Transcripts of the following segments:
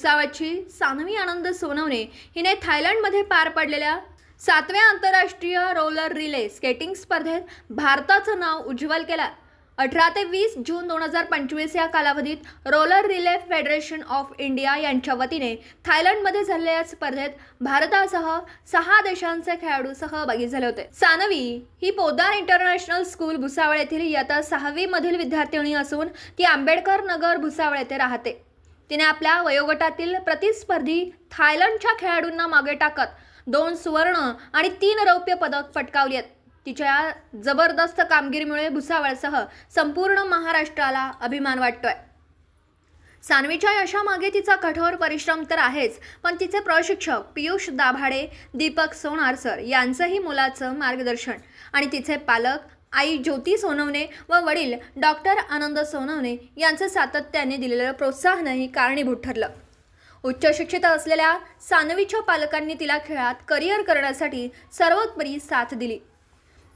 भुसावळची सानवी आनंद सोनवणे हिने थायलंडमध्ये पार पडलेल्या 7व्या आंतरराष्ट्रीय रोलर रिले स्केटिंग स्पर्धेत भारताचं नाव उज्ज्वल केलं। 18 ते 20 जून 2025 या कालावधीत roller relay federation of India यांच्या वतीने थायलंडमध्ये झालेल्या स्पर्धेत भारतासह 6 देशांचे खेळाडू सहभागी झाले होते। सानवी ही पोद्दार इंटरनॅशनल स्कूल भुसावळ येथील इयत्ता 6वी मधील विद्यार्थिनी असून ती आंबेडकर नगर भुसावळ येथे राहते। तिने आपल्या वयोगटातील प्रतिस्पर्धी थायलंडच्या खेळाडूंना मागे टाकत 2 सुवर्ण आणि 3 रौप्य पदक पटकावली आहेत। तिच्या जबरदस्त कामगिरीमुळे भुसावळसह संपूर्ण महाराष्ट्राला अभिमान वाटतोय। सानवीच्या यशामागे तिचा कठोर परिश्रम तर आहेच, पण तिचे प्रशिक्षक पियुष दाभाडे, दीपक सोनार सर यांचंही मोलाचं मार्गदर्शन आणि तिचे पालक आई ज्योती सोनवणे व वडील डॉक्टर आनंद सोनवणे यांचं सातत्याने दिलेलं प्रोत्साहनही कारणीभूत ठरलं। उच्च शिक्षित असलेल्या सानवीच्या पालकांनी तिला खेळात करिअर करण्यासाठी सर्वोपरी साथ दिली।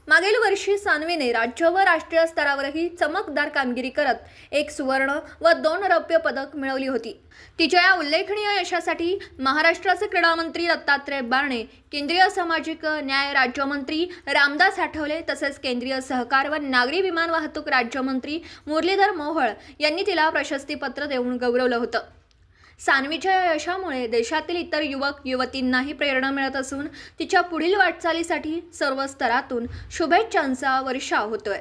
मागील वर्षी सानवीने राज्य व राष्ट्रीय स्तरावरही चमकदार कामगिरी करत 1 सुवर्ण व 2 रौप्य पदक मिळवली होती। तिच्या या उल्लेखनीय यशासाठी महाराष्ट्राचे क्रीडा मंत्री दत्तात्रय बारणे, केंद्रीय सामाजिक न्याय राज्यमंत्री रामदास आठवले तसेच केंद्रीय सहकार व नागरी विमान वाहतूक राज्यमंत्री मुरलीधर मोहोळ यांनी तिला प्रशस्तीपत्र देऊन गौरवलं होतं। सानवीच्या या यशामुळे देशातील इतर युवक युवतींनाही प्रेरणा मिळत असून तिच्या पुढील वाटचालीसाठी सर्व स्तरातून शुभेच्छांचा वर्षाव होतोय।